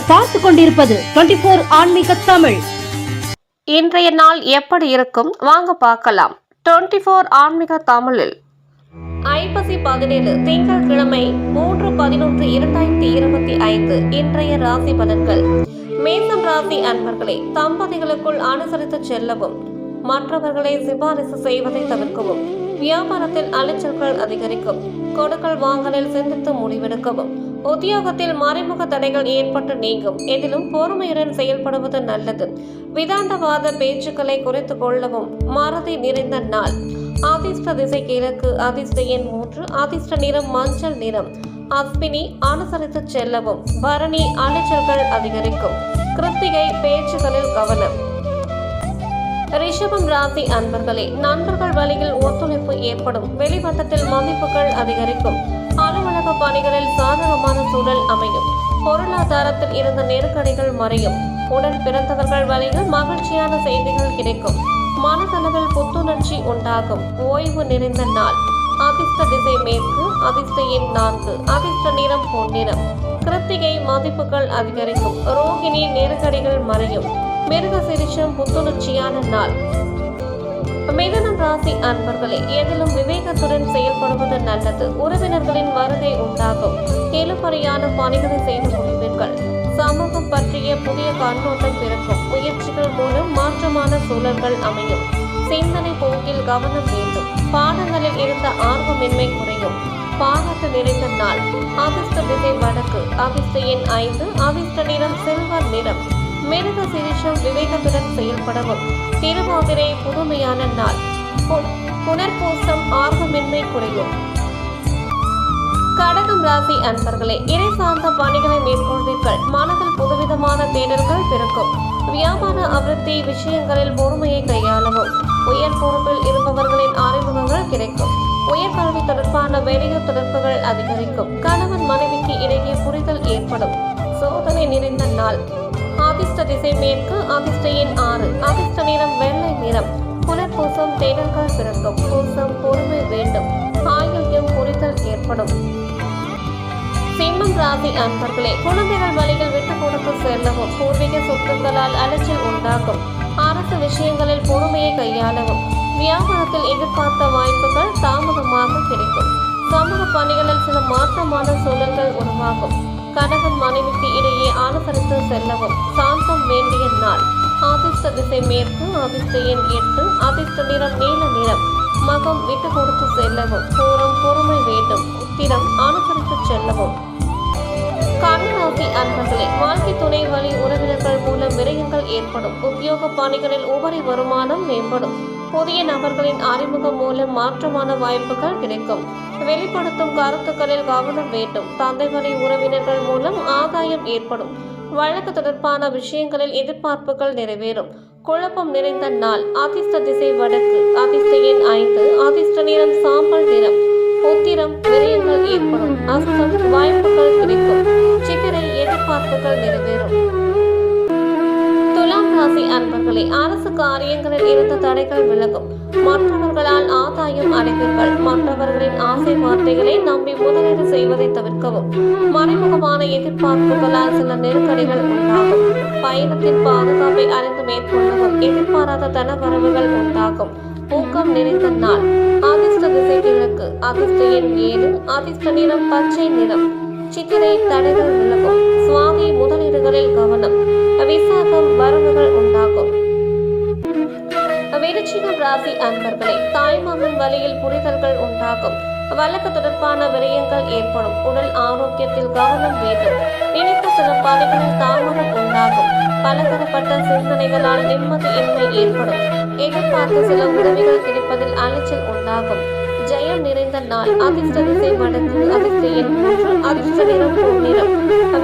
நீங்கள் பார்த்து கொண்டிருப்பது 24 ஆன்மீக தமிழ். இன்றைய நாள் எப்படி இருக்கும் வாங்க பார்க்கலாம். 24 ஆன்மீக தமிழில் ஐப்பசி 17 திங்கட்கிழமை 3/11/2025 இன்றைய ராசி பலன்கள். மேசம் ராசி அன்பர்களே, தம்பதிகளுக்குள் அனுசரித்து செல்லவும், மற்றவர்களை சிபாரிசு செய்வதை தவிர்க்கவும், வியாபாரத்தில் அலைச்சல்கள் அதிகரிக்கும், கொடுக்கல் வாங்கலில் சிந்தித்து முடிவெடுக்கவும், உத்தியோகத்தில் மறைமுக தடைகள் ஏற்பட்டு நீங்கும், எதிலும் பொறுமையுடன் செயல்படுவது நல்லது. விதாந்தவாத பேச்சுக்களை குறைத்துக் கொள்ளவும், மறதி நிறைந்த நாள். அதிர்ஷ்ட திசை கிழக்கு, அதிர்ஷ்ட எண் 3, அதிர்ஷ்ட நிறம் மஞ்சள் நிறம். அஸ்வினி அனுசரித்து செல்லவும், பரணி அலைச்சல்கள் அதிகரிக்கும், கிருத்திகை பேச்சுகளில் கவனம். ரிஷபம் ராசி அன்பர்களே, நண்பர்கள் வழியில் ஒத்துழைப்பு ஏற்படும், வெளிவட்டத்தில் மதிப்புகள் அதிகரிக்கும், அலுவலக பணிகளில் சாதகமான சூழல் அமையும், பொருளாதாரத்தில் இருந்த நெருக்கடிகள் மறையும், உடன் பிறந்தவர்கள் வழியில் மகிழ்ச்சியான செய்திகள் கிடைக்கும், மனதளவில் புத்துணர்ச்சி உண்டாகும், ஓய்வு நிறைந்த நாள். அதிர்ஷ்ட திசை மேற்கு, அதிர்ஷ்ட எண் 4, அதிர்ஷ்ட நிறம் பொன்னிறம். கிருத்திகை மதிப்புகள் அதிகரிக்கும், ரோகிணி நெருக்கடிகள் மறையும், மிருக சிரிஷம் புத்துணர்ச்சியான நாள். மிதுனம் ராசி அன்பர்களே, எதிலும் விவேகத்துடன் செயல்படுவது நல்லது. உறவினர்களின் வருகை உண்டாகும், இழுபறியான பணிகளை செய்து முடிவீர்கள், சமூகம் பற்றிய புதிய கண்ணோட்டம் பிறக்கும், முயற்சிகள் மூலம் மாற்றமான சூழல்கள் அமையும், சிந்தனை போக்கில் கவனம் வேண்டும், பாடங்களில் இருந்த ஆர்வமின்மை குறையும், பாராட்டு நிறைந்த நாள். அதிர்ஷ்ட திசை வடக்கு, அதிர்ஷ்ட எண் 5, அதிர்ஷ்ட நிறம் சில்வர் நிறம். மிருக சிரிஷம் விவேகத்துடன் செயல்படவும், திருவாதிரை புதுமையான நாள். புனர்பூசம் ஆர்வமின்மை குறையும். கடகம் ராசி அன்பர்களே, இறை சார்ந்த பணிகளை மேற்கொள்வீர்கள், மனதில் புதுவிதமான தேடல்கள் பிறக்கும், வியாபார அபிவிருத்தி விஷயங்களில் பொறுமையை கையாளவும், உயர் பொறுப்பில் இருப்பவர்களின் அறிமுகங்கள் கிடைக்கும், உயர்கல்வி தொடர்பான வெளியூர் தொடர்புகள் அதிகரிக்கும், கணவன் மனைவிக்கு இடையே புரிதல் ஏற்படும், சோதனை நிறைந்த நாள். அதிர்ஷ்ட திசை மேற்கு, அதிர்ஷ்ட எண் 6, அதிர்ஷ்ட நிறம் வெள்ளை நிறம். புனர்பூசம் தேடல்கள் பிறக்கும், பூசம் பொறுமை வேண்டும், ஆயுள்யம் புரிதல் ஏற்படும். சிம்மம் ராசி அன்பர்களே, குழந்தைகள் வழியில் விட்டு கொடுத்து செல்லவும், பூர்வீக சொத்துக்களால் அலைச்சல் உண்டாகும், அரசு விஷயங்களில் பொறுமையை கையாளவும், வியாபாரத்தில் எதிர்பார்த்த வாய்ப்புகள் தாமதமாக கிடைக்கும், சமூக பணிகளில் சில மாற்றமான சூழல்கள் உருவாகும், கணவன் மனைவிக்கு இடையே அனுசரித்து செல்லவும், சாந்தம் வேண்டிய நாள். அதிர்ஷ்ட திசை மேற்கு, அதிர்ஷ்ட எண் 8, அதிர்ஷ்ட நிறம் நீல நிறம். மகம் விட்டு கொடுத்து செல்லவும், பூரம் பொறுமை வேண்டும், உத்திரம் அனுசரித்து செல்லவும். கன்னிராசி அன்பர்களே, வாழ்க்கை துணை வழி உறவினர்கள் மூலம் விரயங்கள் ஏற்படும், உத்தியோக பணிகளில் உபரி வருமானம் மேம்படும், புதிய நபர்களின் அறிமுகம் மூலம் மாற்றமான வாய்ப்புகள் கிடைக்கும், வெளிப்படுத்தும் கருத்துக்களில் கவனம் வேண்டும், தந்தை வழி உறவினர்கள் மூலம் ஆதாயம் ஏற்படும், வழக்கு தொடர்பான விஷயங்களில் எதிர்பார்ப்புகள் நிறைவேறும், குழப்பம் நிறைந்த நாள். அதிர்ஷ்ட திசை வடக்கு, அதிர்ஷ்ட எண் 5, அதிர்ஷ்ட நிறம் சாம்பல் நிறம். உத்திரம் விரயங்கள் ஏற்படும், அஸ்தம் வாய்ப்புகள் கிடைக்கும், சித்திரை எதிர்பார்ப்புகள் நிறைவேறும். துலாம் ராசி அன்பர்களே, அரசு காரியங்களில் இருந்த தடைகள் விலகும், மற்றவர்களால் ஆதாயம் அடைவீர்கள், மற்றவர்களின் ஆசை வார்த்தைகளை நம்பி முதலீடு செய்வதை தவிர்க்கவும், மறைமுகமான எதிர்பார்ப்புகளால் சில நெருக்கடிகள் உண்டாகும், பயணத்தின் பாதுகாப்பை அறிந்து மேற்கொள்ளவும், எதிர்பாராத தன வரவுகள் உண்டாகும், ஊக்கம் நிறைந்த நாள். அதிர்ஷ்ட திசை கிழக்கு, அதிர்ஷ்ட எண் 7, அதிர்ஷ்ட நிறம் பச்சை நிறம். சித்திரை தடைகள் விலகும், சுவாதி முதலீடுகளில் கவனம், விசாகம் வரவுகள் உண்டாகும். விருச்சிகம் ராசி அன்பர்களே, தாய்மாமன் வழியில் புரிதல்கள் உண்டாகும், வழக்கு தொடர்பான விரயங்கள் ஏற்படும், உடல் ஆரோக்கியத்தில் கவனம் வேண்டும், நினைத்த சில பணிகளில் தாமதம் உண்டாகும், பலதரப்பட்ட சிந்தனைகளால் நிம்மதியின்மை ஏற்படும், எதிர்பார்த்து சில உதவிகள் கிடைப்பதில் அலைச்சல் உண்டாகும், ஜெயம் நிறைந்த நாள். அதிர்ஷ்ட திசை வடக்கு, அதிர்ஷ்ட எண் 3, அதிர்ஷ்ட நிறம் பொன்னிறம்.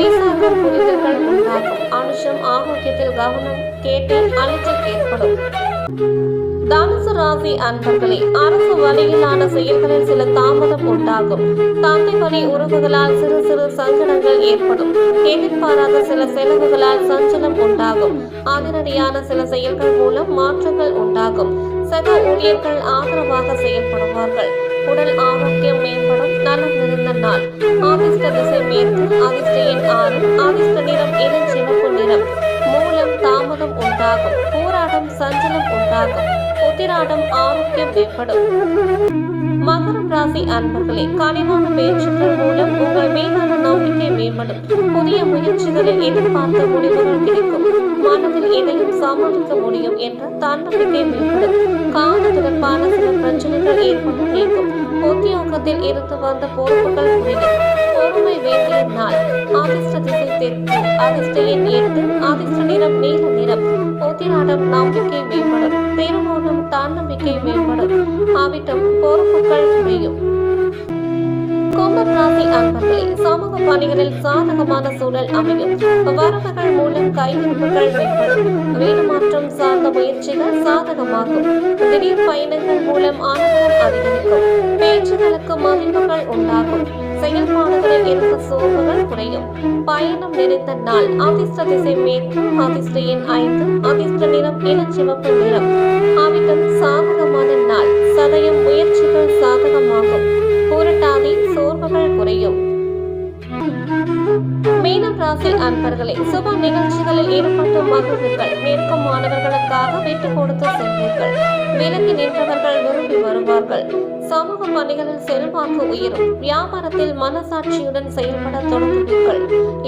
விசாகம் புரிதல்கள் உண்டாகும், அனுஷம் ஆரோக்கியத்தில் கவனம், கேட்டில் அலைச்சல் ஏற்படும். தனுசு ராசி அன்பர்களே, அரசு வழியிலான செயல்களில் சில தாமதம் உண்டாகும், தந்தை வழி உறவுகளால் சிறு சிறு சங்கடங்கள் ஏற்படும், எதிர்பாராத சில செலவுகளால் சஞ்சலம் உண்டாகும், அதிரடியான சில செயல்கள் மூலம் மாற்றங்கள் உண்டாகும், சக ஊழியர்கள் ஆதரவாக செயல்படுவார்கள், உடல் ஆரோக்கியம் மேம்படும். நலம் நிறைந்த நாள். அதிர்ஷ்ட திசை மேற்கு. அதிர்ஷ்ட எண் 6. அதிர்ஷ்ட நிறம் இளஞ்சிவப்பு நிறம். மூலம் தாமதம் உண்டாகும். போராடம் சஞ்சலம் உண்டாகும். உத்திராடம் ஆரோக்கியம் மேம்படும். மகரம் ராசி அன்பர்களே, கனிவான பேச்சுக்கள் மூலம் உங்கள் மீதான நம்பிக்கை மேம்படும். புதிய முயற்சிகளில் எதிர்பார்த்த முடிவுகள் கிடைக்கும். மனதில் எதையும் சமாளிக்க முடியும் என்ற தன்னம்பிக்கை மேம்படும். கால தொடர்பான சில பிரச்சனைகள் ஏற்படும் நீங்கும். உத்தியோகத்தில் இருந்து வந்த பொறுப்புகள் குறையும். பொறுமை வேண்டிய நாள். அதிர்ஷ்ட திசை தெற்கு. அதிர்ஷ்ட எண் 8. அதிர்ஷ்ட நிறம் நீல நிறம். உத்திராடம் நம்பிக்கை மேம்படும். திருவோணம் தன்னம்பிக்கை மேம்படும். அவிட்டம் பொறுப்புகள் குறையும். கும்பம் ராசி அன்பர்களே, சமூக பணிகளில் சாதகமான சூழல் அமையும். வரவுகள் மூலம் கையிருப்புகள் மேம்படும். வீடு மாற்றம் சார்ந்த முயற்சிகள் சாதகமாகும். திடீர் பயணங்கள் மூலம் அனுபவம் அதிகரிக்கும். பேச்சுகளுக்கு மதிப்புகள் உண்டாகும். செயல்பாடுகளில் இருந்த சோர்வுகள் குறையும். பயணம் நிறைந்த நாள். அதிர்ஷ்ட திசை மேற்கு. அதிர்ஷ்ட எண் 5. அதிர்ஷ்ட நிறம் இளஞ்சிவப்பு நிறம். அவிட்டம் சாதகமான நாள். சதயம் முயற்சிகள் சாதகமாகும். புரட்டாதி சோர்வுகள் குறையும். மீனம் ராசி அன்பர்களே, சுப நிகழ்ச்சிகளில் ஈடுபட்டு மகிழ்வுகள். நிற்கும் மாணவர்களுக்காக விட்டு கொடுத்து செல்வீர்கள். விலகி நின்றவர்கள் விரும்பி வருவார்கள். சமூக பணிகளில் செல்வாக்கு உயரும். வியாபாரத்தில் மனசாட்சியுடன் செயல்பட தொடங்குவீர்கள்.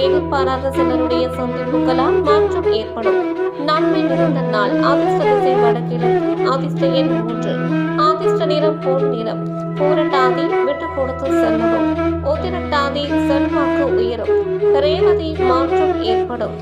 எதிர்பாராத சிலருடைய சந்திப்புகளால் மாற்றம் ஏற்படும். நன்மை நிறைந்த நாள். அதிர்ஷ்ட திசை வடகிழக்கு. அதிர்ஷ்ட எண் 3. அதிர்ஷ்ட நிறம் பொன் நிறம். பூரட்டாதி விட்டு கொடுத்து செல்லவும். உத்திரட்டாதி செல்வாக்கு உயரும். ரேவதி மாற்றம் ஏற்படும்.